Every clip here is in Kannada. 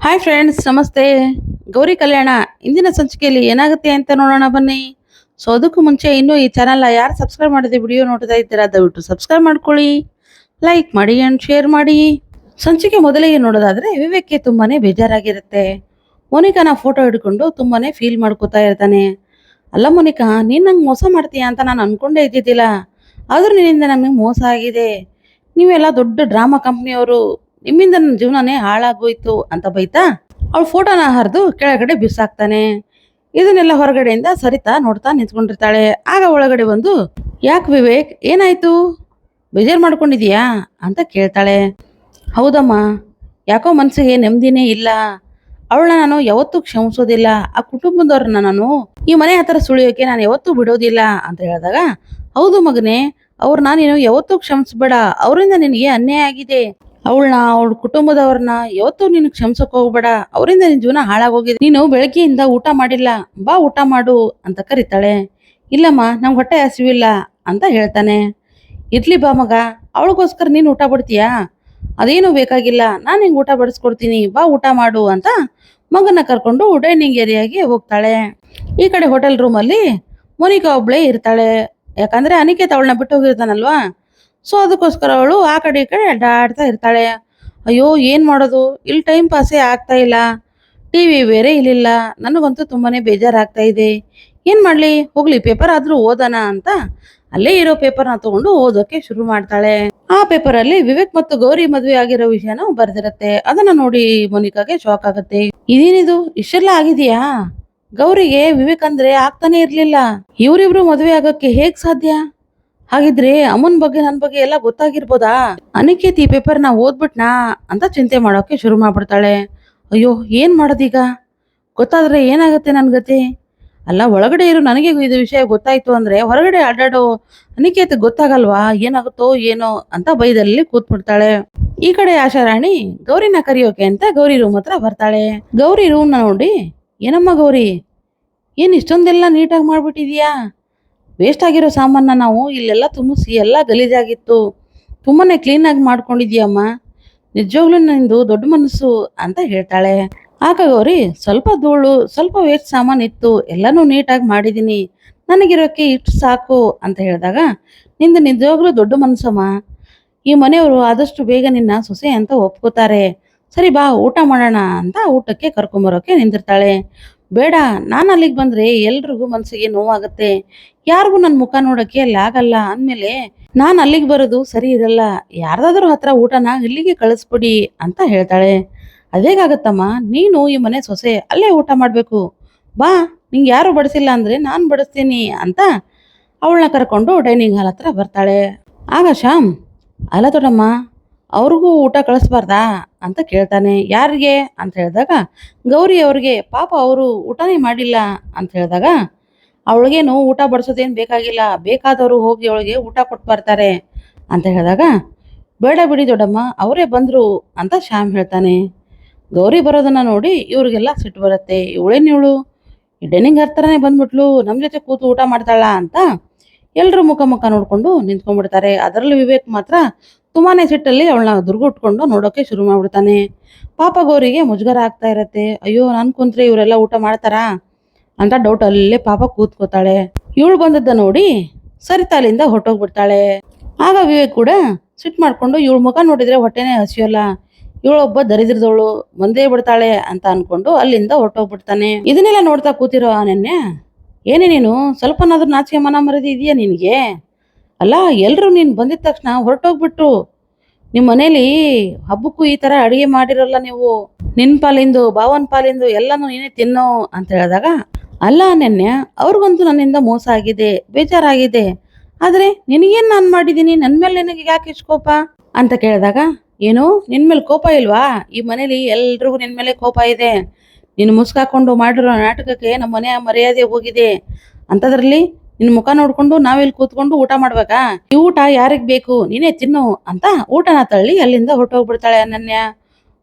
ಹಾಯ್ ಫ್ರೆಂಡ್ಸ್, ನಮಸ್ತೆ. ಗೌರಿ ಕಲ್ಯಾಣ ಇಂದಿನ ಸಂಚಿಕೆಯಲ್ಲಿ ಏನಾಗುತ್ತೆ ಅಂತ ನೋಡೋಣ ಬನ್ನಿ. ಸೊ ಅದಕ್ಕೂ ಮುಂಚೆ ಇನ್ನೂ ಈ ಚಾನಲ್ನ ಯಾರು ಸಬ್ಸ್ಕ್ರೈಬ್ ಮಾಡಿದೆ ವಿಡಿಯೋ ನೋಡ್ತಾ ಇದ್ದೀರಾ, ದಯವಿಟ್ಟು ಸಬ್ಸ್ಕ್ರೈಬ್ ಮಾಡ್ಕೊಳ್ಳಿ, ಲೈಕ್ ಮಾಡಿ ಆ್ಯಂಡ್ ಶೇರ್ ಮಾಡಿ. ಸಂಚಿಕೆ ಮೊದಲಿಗೆ ನೋಡೋದಾದ್ರೆ ವಿವೇಕ್ಗೆ ತುಂಬಾನೇ ಬೇಜಾರಾಗಿರುತ್ತೆ. ಮೋನಿಕಾನ ಫೋಟೋ ಹಿಡ್ಕೊಂಡು ತುಂಬಾನೇ ಫೀಲ್ ಮಾಡ್ಕೋತಾ ಇರ್ತಾನೆ. ಅಲ್ಲ ಮೋನಿಕಾ, ನೀನು ನಂಗೆ ಮೋಸ ಮಾಡ್ತೀಯಾ ಅಂತ ನಾನು ಅನ್ಕೊಂಡೇ ಇದ್ದಿದ್ದಿಲ್ಲ, ಆದ್ರೂ ನಿನ್ನಿಂದ ನನಗೆ ಮೋಸ ಆಗಿದೆ. ನೀವೆಲ್ಲ ದೊಡ್ಡ ಡ್ರಾಮಾ ಕಂಪ್ನಿಯವರು, ನಿಮ್ಮಿಂದ ನನ್ನ ಜೀವನನೇ ಹಾಳಾಗೋಯ್ತು ಅಂತ ಬೈತಾ ಅವಳು ಫೋಟೋನ ಹರಿದು ಕೆಳಗಡೆ ಬಿಸಾಕ್ತಾನೆ. ಇದನ್ನೆಲ್ಲ ಹೊರಗಡೆಯಿಂದ ಸರಿತಾ ನೋಡ್ತಾ ನಿಂತ್ಕೊಂಡಿರ್ತಾಳೆ. ಆಗ ಒಳಗಡೆ ಬಂದು, ಯಾಕೆ ವಿವೇಕ್, ಏನಾಯ್ತು, ಬೇಜಾರು ಮಾಡ್ಕೊಂಡಿದೀಯಾ ಅಂತ ಕೇಳ್ತಾಳೆ. ಹೌದಮ್ಮ, ಯಾಕೋ ಮನ್ಸಿಗೆ ನೆಮ್ಮದಿನೇ ಇಲ್ಲ. ಅವಳನ್ನ ನಾನು ಯಾವತ್ತೂ ಕ್ಷಮಿಸೋದಿಲ್ಲ. ಆ ಕುಟುಂಬದವ್ರನ್ನ ನಾನು ಈ ಮನೆ ಹತ್ರ ಸುಳಿಯೋಕೆ ನಾನು ಯಾವತ್ತೂ ಬಿಡೋದಿಲ್ಲ ಅಂತ ಹೇಳಿದಾಗ, ಹೌದು ಮಗನೇ, ಅವ್ರನ್ನ ನೀನು ಯಾವತ್ತೂ ಕ್ಷಮಿಸ್ಬೇಡ. ಅವರಿಂದ ನಿನಗೆ ಅನ್ಯಾಯ ಆಗಿದೆ. ಅವಳ ಕುಟುಂಬದವ್ರನ್ನ ಯಾವತ್ತೂ ನೀನು ಕ್ಷಮಿಸಕ್ ಹೋಗ್ಬೇಡ. ಅವರಿಂದ ನಿನ್ ಜೀವನ ಹಾಳಾಗೋಗಿದೆ. ನೀನು ಬೆಳಗ್ಗೆಯಿಂದ ಊಟ ಮಾಡಿಲ್ಲ, ಬಾ ಊಟ ಮಾಡು ಅಂತ ಕರೀತಾಳೆ. ಇಲ್ಲಮ್ಮ, ನಮ್ಗೆ ಹೊಟ್ಟೆ ಹಸಿವಿಲ್ಲ ಅಂತ ಹೇಳ್ತಾನೆ. ಇರ್ಲಿ ಬಾ ಮಗ, ಅವಳಿಗೋಸ್ಕರ ನೀನು ಊಟ ಬಿಡ್ತೀಯಾ? ಅದೇನು ಬೇಕಾಗಿಲ್ಲ, ನಾನು ನಿಂಗೆ ಊಟ ಬಡಿಸ್ಕೊಡ್ತೀನಿ, ಬಾ ಊಟ ಮಾಡು ಅಂತ ಮಗನ ಕರ್ಕೊಂಡು ಡೈನಿಂಗ್ ಏರಿಯಾಗೆ ಹೋಗ್ತಾಳೆ. ಈ ಕಡೆ ಹೋಟೆಲ್ ರೂಮಲ್ಲಿ ಮೋನಿಕಾ ಒಬ್ಳೇ ಇರ್ತಾಳೆ. ಯಾಕಂದ್ರೆ ಅನಿಕೇತ್ ಅವಳನ್ನ ಬಿಟ್ಟು ಹೋಗಿರ್ತಾನಲ್ವಾ. ಸೊ ಅದಕ್ಕೋಸ್ಕರ ಅವಳು ಆ ಕಡೆ ಈ ಕಡೆ ಅಡ್ಡಾಡ್ತಾ ಇರ್ತಾಳೆ. ಅಯ್ಯೋ, ಏನ್ ಮಾಡೋದು, ಇಲ್ಲಿ ಟೈಮ್ ಪಾಸೇ ಆಗ್ತಾ ಇಲ್ಲ, ಟಿವಿ ಬೇರೆ ಇಲ್ಲಿಲ್ಲ, ನನಗಂತೂ ತುಂಬಾನೇ ಬೇಜಾರಾಗ್ತಾ ಇದೆ. ಏನ್ ಮಾಡ್ಲಿ, ಹೋಗ್ಲಿ ಪೇಪರ್ ಆದ್ರೂ ಓದೋಣ ಅಂತ ಅಲ್ಲೇ ಇರೋ ಪೇಪರ್ನ ತಗೊಂಡು ಓದೋಕೆ ಶುರು ಮಾಡ್ತಾಳೆ. ಆ ಪೇಪರ್ ಅಲ್ಲಿ ವಿವೇಕ್ ಮತ್ತು ಗೌರಿ ಮದುವೆ ಆಗಿರೋ ವಿಷಯನ ಬರ್ದಿರತ್ತೆ. ಅದನ್ನ ನೋಡಿ ಮೋನಿಕಾಗೆ ಶಾಕ್ ಆಗುತ್ತೆ. ಇದೇನಿದು, ಇಷ್ಟೆಲ್ಲ ಆಗಿದೆಯಾ? ಗೌರಿಗೆ ವಿವೇಕ್ ಅಂದ್ರೆ ಆಗ್ತಾನೆ ಇರ್ಲಿಲ್ಲ. ಇವರಿಬ್ರು ಮದುವೆ ಆಗಕ್ಕೆ ಹೇಗ್ ಸಾಧ್ಯ? ಹಾಗಿದ್ರೆ ಅಮ್ಮನ್ ಬಗ್ಗೆ ನನ್ ಬಗ್ಗೆ ಎಲ್ಲ ಗೊತ್ತಾಗಿರ್ಬೋದಾ? ಅನಿಕೇತ್ ಈ ಪೇಪರ್ನ ಓದ್ಬಿಟ್ನಾ ಅಂತ ಚಿಂತೆ ಮಾಡೋಕೆ ಶುರು ಮಾಡ್ಬಿಡ್ತಾಳೆ. ಅಯ್ಯೋ, ಏನ್ ಮಾಡೋದೀಗ, ಗೊತ್ತಾದ್ರೆ ಏನಾಗುತ್ತೆ ನನ್ ಗತಿ? ಅಲ್ಲ, ಒಳಗಡೆ ಇರೋ ನನಗೆ ಇದು ವಿಷಯ ಗೊತ್ತಾಯ್ತು ಅಂದ್ರೆ ಹೊರಗಡೆ ಅಡ್ಡಾಡೋ ಅನಿಕೇತ್ ಗೊತ್ತಾಗಲ್ವಾ, ಏನಾಗುತ್ತೋ ಏನೋ ಅಂತ ಬೈದಲ್ಲಿ ಕೂತ್ಬಿಡ್ತಾಳೆ. ಈ ಕಡೆ ಆಶಾರಾಣಿ ಗೌರಿನ ಕರಿಯೋಕೆ ಅಂತ ಗೌರಿ ರೂಮ್ ಹತ್ರ ಬರ್ತಾಳೆ. ಗೌರಿ ರೂಮ್ನ ನೋಡಿ, ಏನಮ್ಮ ಗೌರಿ, ಏನ್ ಇಷ್ಟೊಂದೆಲ್ಲ ನೀಟಾಗಿ ಮಾಡ್ಬಿಟ್ಟಿದ್ಯಾ? ವೇಸ್ಟ್ ಆಗಿರೋ ಸಾಮಾನ ನಾವು ಇಲ್ಲೆಲ್ಲ ತುಂಬಿಸಿ ಎಲ್ಲ ಗಲೀಜಾಗಿತ್ತು, ತುಂಬಾನೇ ಕ್ಲೀನ್ ಆಗಿ ಮಾಡ್ಕೊಂಡಿದ್ಯಮ್ಮ, ನಿಜವಾಗ್ಲೂ ನಿಂದು ದೊಡ್ಡ ಮನಸ್ಸು ಅಂತ ಹೇಳ್ತಾಳೆ. ಆಗ ಗೌರಿ, ಸ್ವಲ್ಪ ಧೂಳು, ಸ್ವಲ್ಪ ವೇಸ್ಟ್ ಸಾಮಾನು ಇತ್ತು, ಎಲ್ಲಾನು ನೀಟಾಗಿ ಮಾಡಿದೀನಿ, ನನಗಿರೋಕೆ ಇಷ್ಟು ಸಾಕು ಅಂತ ಹೇಳಿದಾಗ, ನಿಂದು ನಿಜವಾಗ್ಲೂ ದೊಡ್ಡ ಮನಸ್ಸಮ್ಮ. ಈ ಮನೆಯವರು ಆದಷ್ಟು ಬೇಗ ನಿನ್ನ ಸೊಸೆ ಅಂತ ಒಪ್ಕೋತಾರೆ. ಸರಿ ಬಾ ಊಟ ಮಾಡೋಣ ಅಂತ ಊಟಕ್ಕೆ ಕರ್ಕೊಂಬರೋಕೆ ನಿಂತಿರ್ತಾಳೆ. ಬೇಡ, ನಾನು ಅಲ್ಲಿಗೆ ಬಂದ್ರೆ ಎಲ್ರಿಗೂ ಮನಸ್ಸಿಗೆ ನೋವಾಗುತ್ತೆ, ಯಾರಿಗೂ ನನ್ನ ಮುಖ ನೋಡಕ್ಕೆ ಅಲ್ಲಿ ಆಗಲ್ಲ, ಅಂದಮೇಲೆ ನಾನು ಅಲ್ಲಿಗೆ ಬರೋದು ಸರಿ ಇರಲ್ಲ, ಯಾರ್ದಾದ್ರೂ ಹತ್ರ ಊಟನ ಇಲ್ಲಿಗೆ ಕಳಿಸ್ಬಿಡಿ ಅಂತ ಹೇಳ್ತಾಳೆ. ಅದೇಗಾಗತ್ತಮ್ಮ, ನೀನು ಈ ಮನೆ ಸೊಸೆ, ಅಲ್ಲೇ ಊಟ ಮಾಡಬೇಕು, ಬಾ, ನಿಂಗೆ ಯಾರು ಬಡಿಸಿಲ್ಲ ಅಂದ್ರೆ ನಾನು ಬಡಿಸ್ತೀನಿ ಅಂತ ಅವಳನ್ನ ಕರ್ಕೊಂಡು ಡೈನಿಂಗ್ ಹಾಲ್ ಹತ್ರ ಬರ್ತಾಳೆ. ಆಗ ಶ್ಯಾಮ್, ಅಲ್ಲ ದೊಡ್ಡಮ್ಮ, ಅವ್ರಿಗೂ ಊಟ ಕಳಿಸ್ಬಾರ್ದಾ ಅಂತ ಕೇಳ್ತಾನೆ. ಯಾರಿಗೆ ಅಂತ ಹೇಳಿದಾಗ, ಗೌರಿ ಅವ್ರಿಗೆ, ಪಾಪ ಅವರು ಊಟನೇ ಮಾಡಿಲ್ಲ ಅಂತ ಹೇಳಿದಾಗ, ಅವಳಿಗೇನು ಊಟ ಬಡಿಸೋದೇನು ಬೇಕಾಗಿಲ್ಲ, ಬೇಕಾದವರು ಹೋಗಿ ಅವಳಿಗೆ ಊಟ ಕೊಟ್ಟು ಬರ್ತಾರೆ ಅಂತ ಹೇಳಿದಾಗ, ಬೇಡ ಬಿಡಿ ದೊಡ್ಡಮ್ಮ, ಅವರೇ ಬಂದ್ರು ಅಂತ ಶ್ಯಾಮ್ ಹೇಳ್ತಾನೆ. ಗೌರಿ ಬರೋದನ್ನ ನೋಡಿ ಇವ್ರಿಗೆಲ್ಲ ಸಿಟ್ಟು ಬರುತ್ತೆ. ಇವಳೇನಿವಳು ಡೈನಿಂಗ್ ಹತ್ರನೇ ಬಂದ್ಬಿಟ್ಲು, ನಮ್ಮ ಜೊತೆ ಕೂತು ಊಟ ಮಾಡ್ತಾಳ ಅಂತ ಎಲ್ರು ಮುಖ ಮುಖ ನೋಡ್ಕೊಂಡು ನಿಂತ್ಕೊಂಡ್ಬಿಡ್ತಾರೆ. ಅದರಲ್ಲಿ ವಿವೇಕ್ ಮಾತ್ರ ತುಂಬಾನೇ ಸಿಟ್ಟಲ್ಲಿ ಅವಳನ್ನ ದುರ್ಗುಟ್ಕೊಂಡು ನೋಡೋಕೆ ಶುರು ಮಾಡ್ಬಿಡ್ತಾನೆ. ಪಾಪ ಗೌರಿಗೆ ಮುಜುಗರ ಆಗ್ತಾ ಇರತ್ತೆ. ಅಯ್ಯೋ, ನಾನು ಕುಂತ್ರೆ ಇವರೆಲ್ಲ ಊಟ ಮಾಡ್ತಾರಾ ಅಂತ ಡೌಟ್ ಅಲ್ಲೇ ಪಾಪ ಕೂತ್ಕೋತಾಳೆ. ಇವಳು ಬಂದದ್ದ ನೋಡಿ ಸರಿತಾ ಅಲ್ಲಿಂದ ಹೊಟ್ಟೋಗ್ಬಿಡ್ತಾಳೆ. ಆಗ ವಿವೇಕ್ ಕೂಡ ಸಿಟ್ಟು ಮಾಡ್ಕೊಂಡು, ಇವಳ ಮುಖ ನೋಡಿದ್ರೆ ಹೊಟ್ಟೆನೇ ಹಸಿಯಲ್ಲ, ಇವಳೊಬ್ಬ ದರಿದ್ರದವಳು ಬಂದೇ ಬಿಡ್ತಾಳೆ ಅಂತ ಅನ್ಕೊಂಡು ಅಲ್ಲಿಂದ ಹೊಟ್ಟೋಗ್ಬಿಡ್ತಾನೆ. ಇದನ್ನೆಲ್ಲ ನೋಡ್ತಾ ಕೂತಿರೋ ನೆನ್ನೆ, ಏನೇ ನೀನು ಸ್ವಲ್ಪನಾದ್ರೂ ನಾಚಿಕೆ ಮನ ಮರದಿ ಇದೆಯಾ ನಿನಗೆ? ಅಲ್ಲ, ಎಲ್ರು ನೀನು ಬಂದಿದ ತಕ್ಷಣ ಹೊರಟೋಗ್ಬಿಟ್ರು, ನಿಮ್ಮ ಮನೇಲಿ ಹಬ್ಬಕ್ಕೂ ಈ ತರ ಅಡಿಗೆ ಮಾಡಿರಲ್ಲ ನೀವು, ನಿನ್ ಪಾಲಿಂದು ಭಾವನ್ ಪಾಲಿಂದು ಎಲ್ಲಾನು ನೀನೇ ತಿನ್ನೋ ಅಂತ ಹೇಳಿದಾಗ, ಅಲ್ಲ ನೆನ್ನೆ, ಅವ್ರಿಗಂತೂ ನನ್ನಿಂದ ಮೋಸ ಆಗಿದೆ, ಬೇಜಾರಾಗಿದೆ, ಆದ್ರೆ ನಿನಗೇನ್ ನಾನು ಮಾಡಿದ್ದೀನಿ, ನನ್ ಮೇಲೆ ನಿನಗೆ ಯಾಕೆ ಇಷ್ಟು ಕೋಪ ಅಂತ ಕೇಳಿದಾಗ, ಏನು ನಿನ್ ಮೇಲೆ ಕೋಪ ಇಲ್ವಾ? ಈ ಮನೇಲಿ ಎಲ್ರಿಗೂ ನಿನ್ ಮೇಲೆ ಕೋಪ ಇದೆ, ನೀನು ಮುಸ್ಕಾಕೊಂಡು ಮಾಡಿರೋ ನಾಟಕಕ್ಕೆ ನಮ್ಮ ಮನೆಯ ಮರ್ಯಾದೆ ಹೋಗಿದೆ, ಅಂಥದ್ರಲ್ಲಿ ನಿನ್ ಮುಖ ನೋಡ್ಕೊಂಡು ನಾವಿಲ್ಲಿ ಕೂತ್ಕೊಂಡು ಊಟ ಮಾಡ್ಬೇಕಾ? ಈ ಊಟ ಯಾರಿಗ್ ಬೇಕು, ನೀನೇ ತಿನ್ನು ಅಂತ ಊಟನ ತಳ್ಳಿ ಅಲ್ಲಿಂದ ಹೊರಟೋಗ್ಬಿಡ್ತಾಳೆ ಅನನ್ಯ.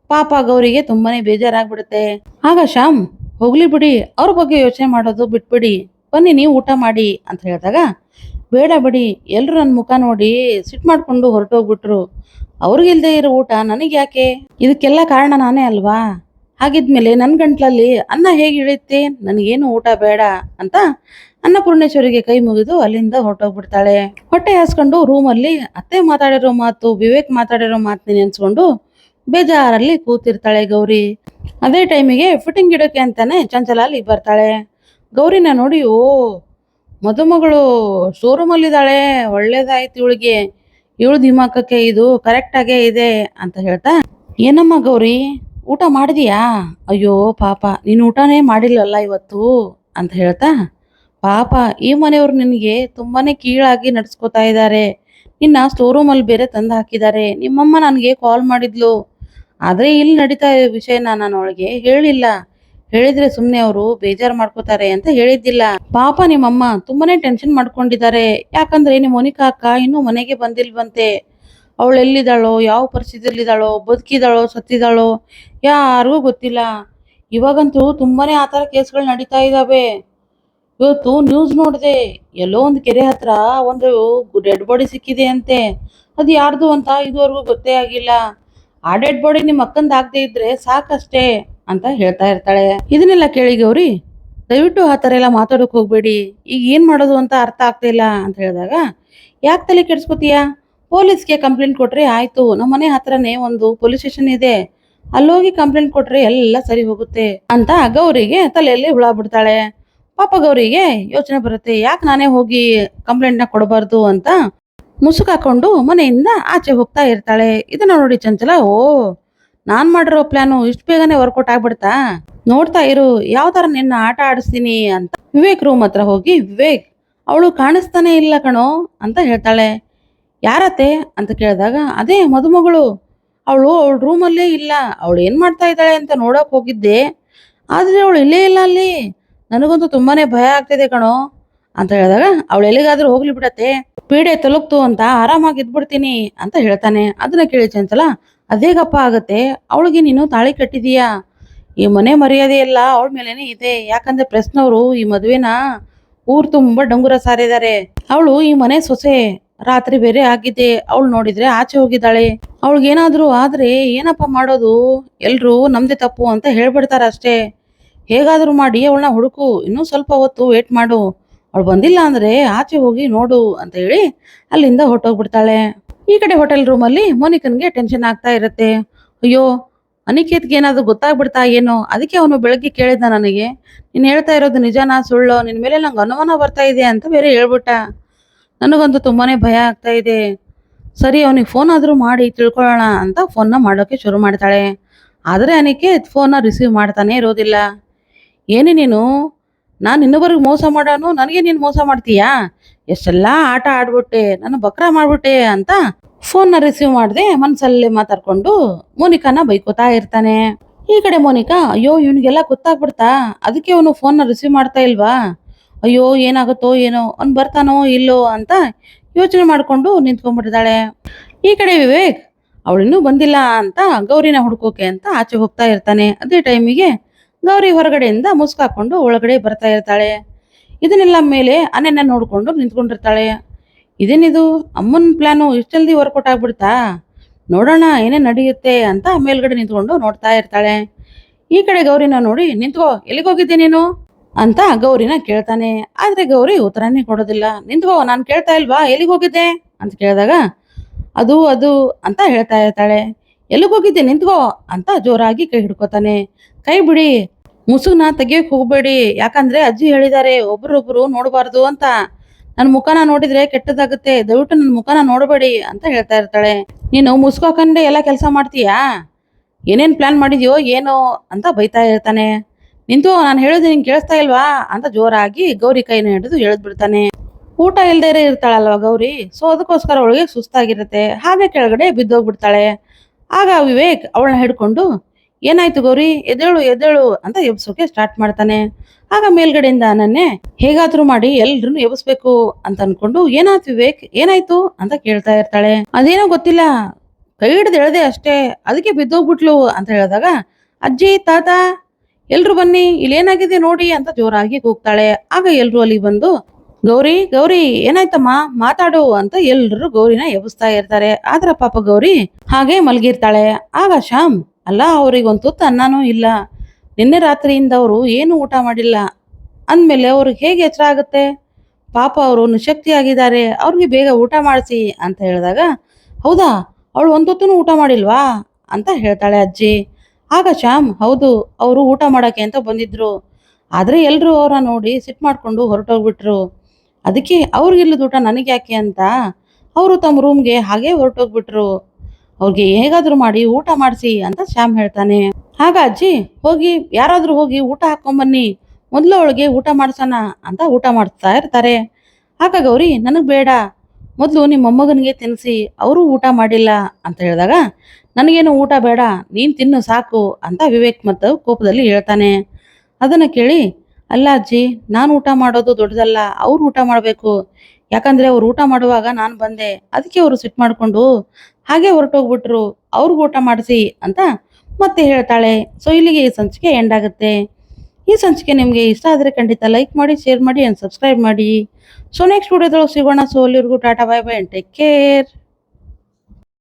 ಪಾಪ ಗೌರಿಗೆ ತುಂಬಾನೇ ಬೇಜಾರಾಗ್ಬಿಡುತ್ತೆ. ಆಗ ಶ್ಯಾಮ್, ಹೋಗ್ಲಿ ಬಿಡಿ, ಅವ್ರ ಬಗ್ಗೆ ಯೋಚನೆ ಮಾಡೋದು ಬಿಟ್ಬಿಡಿ, ಬನ್ನಿ ನೀವು ಊಟ ಮಾಡಿ ಅಂತ ಹೇಳಿದಾಗ, ಬೇಡ ಬಿಡಿ, ಎಲ್ರು ನನ್ನ ಮುಖ ನೋಡಿ ಸಿಟ್ಟು ಮಾಡ್ಕೊಂಡು ಹೊರಟೋಗ್ಬಿಟ್ರು, ಅವ್ರಿಗಿಲ್ದೇ ಇರೋ ಊಟ ನನಗೆ ಯಾಕೆ? ಇದಕ್ಕೆಲ್ಲ ಕಾರಣ ನಾನೇ ಅಲ್ವಾ? ಹಾಗಿದ್ಮೇಲೆ ನನ್ನ ಗಂಟ್ಲಲ್ಲಿ ಅನ್ನ ಹೇಗೆ ಇಳಿಯುತ್ತೆ, ನನಗೇನು ಊಟ ಬೇಡ ಅಂತ ಅನ್ನಪೂರ್ಣೇಶ್ವರಿಗೆ ಕೈ ಮುಗಿದು ಅಲ್ಲಿಂದ ಹೊರಟೋಗ್ಬಿಡ್ತಾಳೆ. ಹೊಟ್ಟೆ ಹಾಸ್ಕೊಂಡು ರೂಮಲ್ಲಿ ಅತ್ತೆ ಮಾತಾಡಿರೋ ಮಾತು, ವಿವೇಕ್ ಮಾತಾಡಿರೋ ಮಾತನ್ನ ನೆನ್ಸ್ಕೊಂಡು ಬೇಜಾರಲ್ಲಿ ಕೂತಿರ್ತಾಳೆ ಗೌರಿ. ಅದೇ ಟೈಮಿಗೆ ಫಿಟ್ಟಿಂಗ್ ಗಿಡಕ್ಕೆ ಅಂತಾನೆ ಚಂಚಲ ಅಲ್ಲಿ ಬರ್ತಾಳೆ. ಗೌರಿನ ನೋಡಿ, ಓ ಮದುಮಗಳು ಶೋರೂಮಲ್ಲಿದ್ದಾಳೆ, ಒಳ್ಳೇದಾಯ್ತು ಇವಳಿಗೆ, ಇವಳು ದಿಮಾಕಕ್ಕೆ ಇದು ಕರೆಕ್ಟಾಗೇ ಇದೆ ಅಂತ ಹೇಳ್ತಾ, ಏನಮ್ಮ ಗೌರಿ ಊಟ ಮಾಡಿದೀಯಾ? ಅಯ್ಯೋ ಪಾಪ ನೀನು ಊಟನೇ ಮಾಡಿಲ್ಲಲ್ಲ ಇವತ್ತು ಅಂತ ಹೇಳ್ತಾ, ಪಾಪ ಈ ಮನೆಯವರು ನಿನಗೆ ತುಂಬಾನೇ ಕೀಳಾಗಿ ನಡ್ಸ್ಕೊತಾ ಇದ್ದಾರೆ, ನಿನ್ನ ಸ್ಟೋರ್ ರೂಮಲ್ಲಿ ಬೇರೆ ತಂದು ಹಾಕಿದ್ದಾರೆ. ನಿಮ್ಮಮ್ಮ ನನಗೆ ಕಾಲ್ ಮಾಡಿದ್ಲು, ಆದರೆ ಇಲ್ಲಿ ನಡೀತಾ ಇರೋ ವಿಷಯನ ನಾನು ಅವಳಿಗೆ ಹೇಳಿಲ್ಲ, ಹೇಳಿದ್ರೆ ಸುಮ್ಮನೆ ಅವರು ಬೇಜಾರು ಮಾಡ್ಕೋತಾರೆ ಅಂತ ಹೇಳಿದ್ದಿಲ್ಲ. ಪಾಪ ನಿಮ್ಮಮ್ಮ ತುಂಬಾನೇ ಟೆನ್ಷನ್ ಮಾಡ್ಕೊಂಡಿದ್ದಾರೆ, ಯಾಕಂದ್ರೆ ನಿಮ್ಮ ಮೋನಿಕಾ ಅಕ್ಕ ಇನ್ನೂ ಮನೆಗೆ ಬಂದಿಲ್ವಂತೆ. ಅವಳು ಎಲ್ಲಿದ್ದಾಳೋ, ಯಾವ ಪರಿಸ್ಥಿತಿಯಲ್ಲಿದ್ದಾಳೋ, ಬದುಕಿದಾಳೋ ಸತ್ತಿದ್ದಾಳೋ ಯಾರಿಗೂ ಗೊತ್ತಿಲ್ಲ. ಇವಾಗಂತೂ ತುಂಬಾನೇ ಆ ಥರ ಕೇಸ್ಗಳು ನಡೀತಾ ಇದ್ದಾವೆ. ಇವತ್ತು ನ್ಯೂಸ್ ನೋಡಿದೆ, ಎಲ್ಲೋ ಒಂದು ಕೆರೆ ಹತ್ರ ಒಂದು ಡೆಡ್ ಬಾಡಿ ಸಿಕ್ಕಿದೆ ಅಂತೆ. ಅದು ಯಾರ್ದು ಅಂತ ಇದುವರೆಗೂ ಗೊತ್ತೇ ಆಗಿಲ್ಲ. ಆ ಡೆಡ್ ಬಾಡಿ ನಿಮ್ಮ ಅಕ್ಕಂದು ಆಗದೆ ಇದ್ರೆ ಸಾಕಷ್ಟೇ ಅಂತ ಹೇಳ್ತಾ ಇರ್ತಾಳೆ. ಇದನ್ನೆಲ್ಲ ಕೇಳಿ ಗೌರಿ, ದಯವಿಟ್ಟು ಆ ಥರ ಎಲ್ಲ ಮಾತಾಡೋಕೆ ಹೋಗ್ಬೇಡಿ, ಈಗ ಏನು ಮಾಡೋದು ಅಂತ ಅರ್ಥ ಆಗ್ತಾ ಇಲ್ಲ ಅಂತ ಹೇಳಿದಾಗ, ಯಾಕೆ ತಲೆ ಕೆಡಿಸ್ಕೋತೀಯ, ಪೊಲೀಸ್ಗೆ ಕಂಪ್ಲೇಂಟ್ ಕೊಟ್ರೆ ಆಯ್ತು, ನಮ್ಮ ಮನೆ ಹತ್ರನೇ ಒಂದು ಪೊಲೀಸ್ ಸ್ಟೇಷನ್ ಇದೆ, ಅಲ್ಲೋಗಿ ಕಂಪ್ಲೇಂಟ್ ಕೊಟ್ರೆ ಎಲ್ಲ ಸರಿ ಹೋಗುತ್ತೆ ಅಂತ ಗೌರಿಗೆ ತಲೆಯಲ್ಲಿ ಹುಳ ಬಿಡ್ತಾಳೆ. ಪಾಪ ಗೌರಿಗೆ ಯೋಚನೆ ಬರುತ್ತೆ, ಯಾಕೆ ನಾನೇ ಹೋಗಿ ಕಂಪ್ಲೇಂಟ್ನ ಕೊಡಬಾರ್ದು ಅಂತ ಮುಸುಕು ಹಾಕೊಂಡು ಮನೆಯಿಂದ ಆಚೆ ಹೋಗ್ತಾ ಇರ್ತಾಳೆ. ಇದನ್ನ ನೋಡಿ ಚಂಚಲ, ಓ ನಾನ್ ಮಾಡಿರೋ ಪ್ಲಾನು ಇಷ್ಟು ಬೇಗನೆ ವರ್ಕೌಟ್ ಆಗ್ಬಿಡ್ತಾ, ನೋಡ್ತಾ ಇರು ಯಾವ ತರ ನಿನ್ನ ಆಟ ಆಡಿಸ್ತೀನಿ ಅಂತ ವಿವೇಕ್ ರೂಮ್ ಹತ್ರ ಹೋಗಿ, ವಿವೇಕ್ ಅವಳು ಕಾಣಿಸ್ತಾನೆ ಇಲ್ಲ ಕಣೋ ಅಂತ ಹೇಳ್ತಾಳೆ. ಯಾರತ್ತೆ ಅಂತ ಕೇಳಿದಾಗ, ಅದೇ ಮದುಮಗಳು, ಅವಳು ರೂಮಲ್ಲೇ ಇಲ್ಲ, ಅವಳು ಏನ್ ಮಾಡ್ತಾ ಇದ್ದಾಳೆ ಅಂತ ನೋಡಕ್ ಹೋಗಿದ್ದೆ, ಆದ್ರೆ ಅವಳು ಇಲ್ಲೇ ಇಲ್ಲ ಅಲ್ಲಿ, ನನಗಂತೂ ತುಂಬಾನೇ ಭಯ ಆಗ್ತಿದೆ ಕಣೋ ಅಂತ ಹೇಳಿದಾಗ, ಅವಳು ಎಲ್ಲಿಗಾದ್ರೂ ಹೋಗ್ಲಿ ಬಿಡತ್ತೆ, ಪೀಡೆ ತಲುಪ್ತು ಅಂತ ಆರಾಮಾಗಿ ಇದ್ಬಿಡ್ತೀನಿ ಅಂತ ಹೇಳ್ತಾನೆ. ಅದನ್ನ ಕೇಳಿ ಚಂಚಲ, ಅದೇಗಪ್ಪ ಆಗತ್ತೆ, ಅವಳಿಗೆ ನೀನು ತಾಳಿ ಕಟ್ಟಿದೀಯಾ, ಈ ಮನೆ ಮರ್ಯಾದೆ ಎಲ್ಲ ಅವಳ ಮೇಲೇನೆ ಇದೆ, ಯಾಕಂದ್ರೆ ಪ್ರೆಸ್ನವರು ಈ ಮದುವೆನ ಊರ್ ತುಂಬಾ ಡಂಗುರ ಸಾರಿದ್ದಾರೆ, ಅವಳು ಈ ಮನೆ ಸೊಸೆ, ರಾತ್ರಿ ಬೇರೆ ಆಗಿದೆ, ಅವಳು ನೋಡಿದ್ರೆ ಆಚೆ ಹೋಗಿದ್ದಾಳೆ, ಅವಳಿಗೇನಾದ್ರೂ ಆದ್ರೆ ಏನಪ್ಪ ಮಾಡೋದು, ಎಲ್ರು ನಮ್ದೇ ತಪ್ಪು ಅಂತ ಹೇಳ್ಬಿಡ್ತಾರ ಅಷ್ಟೇ, ಹೇಗಾದ್ರೂ ಮಾಡಿ ಅವಳನ್ನ ಹುಡುಕು, ಇನ್ನೂ ಸ್ವಲ್ಪ ಹೊತ್ತು ವೇಟ್ ಮಾಡು, ಅವಳು ಬಂದಿಲ್ಲ ಅಂದ್ರೆ ಆಚೆ ಹೋಗಿ ನೋಡು ಅಂತ ಹೇಳಿ ಅಲ್ಲಿಂದ ಹೊರಟೋಗ್ಬಿಡ್ತಾಳೆ. ಈ ಕಡೆ ಹೋಟೆಲ್ ರೂಮಲ್ಲಿ ಮೋನಿಕನ್ಗೆ ಟೆನ್ಷನ್ ಆಗ್ತಾ ಇರುತ್ತೆ. ಅಯ್ಯೋ ಅನಿಕೇತ್ಗೆ ಏನಾದ್ರು ಗೊತ್ತಾಗ್ಬಿಡ್ತಾ ಏನೋ, ಅದಕ್ಕೆ ಅವನು ಬೆಳಗ್ಗೆ ಕೇಳಿದ್ದ ನನಗೆ, ನೀನು ಹೇಳ್ತಾ ಇರೋದು ನಿಜಾನಾ ಸುಳ್ಳೋ, ನಿನ್ ಮೇಲೆ ನಂಗೆ ಅನುಮಾನ ಬರ್ತಾ ಇದೆ ಅಂತ ಬೇರೆ ಹೇಳ್ಬಿಟ್ಟ, ನನಗಂತೂ ತುಂಬಾನೇ ಭಯ ಆಗ್ತಾ ಇದೆ. ಸರಿ ಅವನಿಗೆ ಫೋನ್ ಆದ್ರೂ ಮಾಡಿ ತಿಳ್ಕೊಳ್ಳೋಣ ಅಂತ ಫೋನ್ನ ಮಾಡೋಕೆ ಶುರು ಮಾಡ್ತಾಳೆ. ಆದರೆ ಅನಿಕೇತ್ ಫೋನ್ನ ರಿಸೀವ್ ಮಾಡ್ತಾನೆ ಇರೋದಿಲ್ಲ. ಏನೇ ನೀನು, ನಾನು ಇನ್ನೊಬ್ಬರಿಗೆ ಮೋಸ ಮಾಡೋನು, ನನಗೆ ನೀನು ಮೋಸ ಮಾಡ್ತೀಯಾ, ಎಷ್ಟೆಲ್ಲ ಆಟ ಆಡ್ಬಿಟ್ಟೆ, ನಾನು ಬಕ್ರ ಮಾಡ್ಬಿಟ್ಟೆ ಅಂತ ಫೋನ್ನ ರಿಸೀವ್ ಮಾಡದೆ ಮನಸ್ಸಲ್ಲೇ ಮಾತಾಡ್ಕೊಂಡು ಮೋನಿಕಾನ ಬೈಕೋತಾ ಇರ್ತಾನೆ. ಈ ಕಡೆ ಮೋನಿಕಾ, ಅಯ್ಯೋ ಇವನಿಗೆಲ್ಲ ಗೊತ್ತಾಗ್ಬಿಡ್ತಾ, ಅದಕ್ಕೆ ಅವನು ಫೋನ್ನ ರಿಸೀವ್ ಮಾಡ್ತಾ ಇಲ್ವಾ, ಅಯ್ಯೋ ಏನಾಗುತ್ತೋ ಏನೋ, ಅವ್ನು ಬರ್ತಾನೋ ಇಲ್ಲೋ ಅಂತ ಯೋಚನೆ ಮಾಡ್ಕೊಂಡು ನಿಂತ್ಕೊಂಡ್ಬಿಟ್ಟಿದ್ದಾಳೆ. ಈ ಕಡೆ ವಿವೇಕ್ ಅವಳಿನ್ನೂ ಬಂದಿಲ್ಲ ಅಂತ ಗೌರಿನ ಹುಡ್ಕೋಕೆ ಅಂತ ಆಚೆ ಹೋಗ್ತಾ ಇರ್ತಾನೆ. ಅದೇ ಟೈಮಿಗೆ ಗೌರಿ ಹೊರಗಡೆಯಿಂದ ಮುಸ್ಕಾಕೊಂಡು ಒಳಗಡೆ ಬರ್ತಾ ಇರ್ತಾಳೆ. ಇದನ್ನೆಲ್ಲ ಮೇಲೆ ಅನೆನ್ನ ನೋಡ್ಕೊಂಡು ನಿಂತ್ಕೊಂಡಿರ್ತಾಳೆ. ಇದೇನಿದು, ಅಮ್ಮನ ಪ್ಲಾನು ಇಷ್ಟು ಜಲ್ದಿ ವರ್ಕೌಟ್ ಆಗ್ಬಿಡ್ತಾ, ನೋಡೋಣ ಏನೇ ನಡೆಯುತ್ತೆ ಅಂತ ಮೇಲ್ಗಡೆ ನಿಂತ್ಕೊಂಡು ನೋಡ್ತಾ ಇರ್ತಾಳೆ. ಈ ಕಡೆ ಗೌರಿನ ನೋಡಿ, ನಿಂತ್ಕೋ, ಎಲ್ಲಿಗೋಗಿದ್ದೆ ನೀನು ಅಂತ ಗೌರಿನ ಕೇಳ್ತಾನೆ. ಆದ್ರೆ ಗೌರಿ ಉತ್ತರನೇ ಕೊಡೋದಿಲ್ಲ. ನಿಂತ್ಕೋ, ನಾನು ಕೇಳ್ತಾ ಇಲ್ವಾ ಎಲ್ಲಿಗೋಗಿದ್ದೆ ಅಂತ ಕೇಳಿದಾಗ, ಅದು ಅದು ಅಂತ ಹೇಳ್ತಾ ಇರ್ತಾಳೆ. ಎಲ್ಲಿಗೋಗಿದ್ದೆ ನಿಂತ್ಕೋ ಅಂತ ಜೋರಾಗಿ ಕೈ ಹಿಡ್ಕೋತಾನೆ. ಕೈ ಬಿಡಿ, ಮುಸುಗ್ನ ತೆಗಿಯಕ್ ಹೋಗ್ಬೇಡಿ, ಯಾಕಂದ್ರೆ ಅಜ್ಜಿ ಹೇಳಿದ್ದಾರೆ ಒಬ್ರೊಬ್ರು ನೋಡಬಾರ್ದು ಅಂತ, ನನ್ನ ಮುಖನ ನೋಡಿದ್ರೆ ಕೆಟ್ಟದಾಗುತ್ತೆ, ದಯವಿಟ್ಟು ನನ್ನ ಮುಖನ ನೋಡಬೇಡಿ ಅಂತ ಹೇಳ್ತಾ ಇರ್ತಾಳೆ. ನೀನು ಮುಸ್ಕೋಕಂಡೆ ಎಲ್ಲ ಕೆಲಸ ಮಾಡ್ತೀಯಾ, ಏನೇನ್ ಪ್ಲಾನ್ ಮಾಡಿದ್ಯೋ ಏನೋ ಅಂತ ಬೈತಾ ಇರ್ತಾನೆ. ನಿಂತು, ನಾನು ಹೇಳೋದು ನಿಂಗೆ ಕೇಳಿಸ್ತಾ ಇಲ್ವಾ ಅಂತ ಜೋರಾಗಿ ಗೌರಿ ಕೈನ ಹಿಡಿದು ಎಳೆದ್ಬಿಡ್ತಾನೆ. ಊಟ ಇಲ್ದೇ ಇರ್ತಾಳಲ್ವ ಗೌರಿ, ಸೊ ಅದಕ್ಕೋಸ್ಕರ ಅವಳಿಗೆ ಸುಸ್ತಾಗಿರುತ್ತೆ, ಹಾಗೆ ಕೆಳಗಡೆ ಬಿದ್ದೋಗ್ಬಿಡ್ತಾಳೆ. ಆಗ ವಿವೇಕ್ ಅವಳನ್ನ ಹಿಡ್ಕೊಂಡು, ಏನಾಯ್ತು ಗೌರಿ, ಎದ್ದೇಳು ಎದ್ದೇಳು ಅಂತ ಎಬ್ಸೋಕೆ ಸ್ಟಾರ್ಟ್ ಮಾಡ್ತಾನೆ. ಆಗ ಮೇಲ್ಗಡೆಯಿಂದ ನನ್ನೇ ಹೇಗಾದ್ರೂ ಮಾಡಿ ಎಲ್ರೂ ಎಬ್ಸ್ಬೇಕು ಅಂತ ಅನ್ಕೊಂಡು, ಏನಾಯ್ತು ವಿವೇಕ್ ಏನಾಯ್ತು ಅಂತ ಕೇಳ್ತಾ ಇರ್ತಾಳೆ. ಅದೇನೋ ಗೊತ್ತಿಲ್ಲ, ಕೈ ಹಿಡ್ದು ಎಳ್ದೆ ಅಷ್ಟೇ, ಅದಕ್ಕೆ ಬಿದ್ದೋಗ್ಬಿಟ್ಲು ಅಂತ ಹೇಳಿದಾಗ, ಅಜ್ಜಿ ತಾತ ಎಲ್ರು ಬನ್ನಿ, ಇಲ್ಲೇನಾಗಿದೆ ನೋಡಿ ಅಂತ ಜೋರಾಗಿ ಕೂಗ್ತಾಳೆ. ಆಗ ಎಲ್ರು ಅಲ್ಲಿ ಬಂದು, ಗೌರಿ ಗೌರಿ ಏನಾಯ್ತಮ್ಮ ಮಾತಾಡು ಅಂತ ಎಲ್ರು ಗೌರಿನ ಎಬ್ಸ್ತಾ ಇರ್ತಾರೆ. ಆದ್ರ ಪಾಪ ಗೌರಿ ಹಾಗೆ ಮಲಗಿರ್ತಾಳೆ. ಆಗ ಶ್ಯಾಮ್, ಅಲ್ಲ ಅವ್ರಿಗೊಂದು ತುತ್ತು ಅನ್ನನೂ ಇಲ್ಲ, ನಿನ್ನೆ ರಾತ್ರಿಯಿಂದ ಅವರು ಏನು ಊಟ ಮಾಡಿಲ್ಲ ಅಂದಮೇಲೆ ಅವ್ರಿಗೆ ಹೇಗೆ ಎಚ್ಚರ ಆಗುತ್ತೆ? ಪಾಪ ಅವರು ನಿಶಕ್ತಿಯಾಗಿದ್ದಾರೆ, ಅವ್ರಿಗೆ ಬೇಗ ಊಟ ಮಾಡಿಸಿ ಅಂತ ಹೇಳಿದಾಗ, ಹೌದಾ, ಅವಳು ಒಂದೊತ್ತೂ ಊಟ ಮಾಡಿಲ್ವಾ ಅಂತ ಹೇಳ್ತಾಳೆ ಅಜ್ಜಿ. ಆಗ ಶ್ಯಾಮ್, ಹೌದು, ಅವರು ಊಟ ಮಾಡೋಕ್ಕೆ ಅಂತ ಬಂದಿದ್ರು, ಆದರೆ ಎಲ್ಲರೂ ಅವ್ರನ್ನ ನೋಡಿ ಸಿಟ್ಟು ಮಾಡಿಕೊಂಡು ಹೊರಟೋಗ್ಬಿಟ್ರು. ಅದಕ್ಕೆ ಅವ್ರಿಗಿಲ್ಲದ ಊಟ ನನಗೆ ಯಾಕೆ ಅಂತ ಅವರು ತಮ್ಮ ರೂಮ್ಗೆ ಹಾಗೇ ಹೊರಟೋಗ್ಬಿಟ್ರು. ಅವ್ರಿಗೆ ಹೇಗಾದರೂ ಮಾಡಿ ಊಟ ಮಾಡಿಸಿ ಅಂತ ಶ್ಯಾಮ್ ಹೇಳ್ತಾನೆ. ಆಗ ಅಜ್ಜಿ, ಹೋಗಿ ಯಾರಾದರೂ ಹೋಗಿ ಊಟ ಹಾಕ್ಕೊಂಬನ್ನಿ, ಮೊದಲು ಅವಳಿಗೆ ಊಟ ಮಾಡಿಸೋಣ ಅಂತ ಊಟ ಮಾಡಿಸ್ತಾ ಇರ್ತಾರೆ. ಆಗ ಗೌರಿ, ನನಗೆ ಬೇಡ, ಮೊದಲು ನಿಮ್ಮ ಮೊಮ್ಮಗನಿಗೆ ತಿನ್ನಿಸಿ, ಅವರು ಊಟ ಮಾಡಿಲ್ಲ ಅಂತ ಹೇಳಿದಾಗ, ನನಗೇನು ಊಟ ಬೇಡ, ನೀನು ತಿನ್ನು ಸಾಕು ಅಂತ ವಿವೇಕ್ ಮತ್ತು ಕೋಪದಲ್ಲಿ ಹೇಳ್ತಾನೆ. ಅದನ್ನು ಕೇಳಿ, ಅಲ್ಲ ಅಜ್ಜಿ, ನಾನು ಊಟ ಮಾಡೋದು ದೊಡ್ಡದಲ್ಲ, ಅವ್ರು ಊಟ ಮಾಡಬೇಕು, ಯಾಕಂದರೆ ಅವ್ರು ಊಟ ಮಾಡುವಾಗ ನಾನು ಬಂದೆ, ಅದಕ್ಕೆ ಅವರು ಸಿಟ್ಟು ಮಾಡಿಕೊಂಡು ಹಾಗೆ ಹೊರಟೋಗ್ಬಿಟ್ರು, ಅವ್ರಿಗೆ ಊಟ ಮಾಡಿಸಿ ಅಂತ ಮತ್ತೆ ಹೇಳ್ತಾಳೆ. ಸೊ ಇಲ್ಲಿಗೆ ಈ ಸಂಚಿಕೆ ಎಂಡ್ ಆಗುತ್ತೆ. ಈ ಸಂಚಿಕೆ ನಿಮಗೆ ಇಷ್ಟ ಆದರೆ ಖಂಡಿತ ಲೈಕ್ ಮಾಡಿ, ಶೇರ್ ಮಾಡಿ ಆ್ಯಂಡ್ ಸಬ್ಸ್ಕ್ರೈಬ್ ಮಾಡಿ. ಸೊ ನೆಕ್ಸ್ಟ್ ವಿಡಿಯೋದೊಳಗೆ ಸಿಗೋಣ. ಸೊ ಅಲ್ಲಿವರೆಗೂ Tata, bye bye and take care.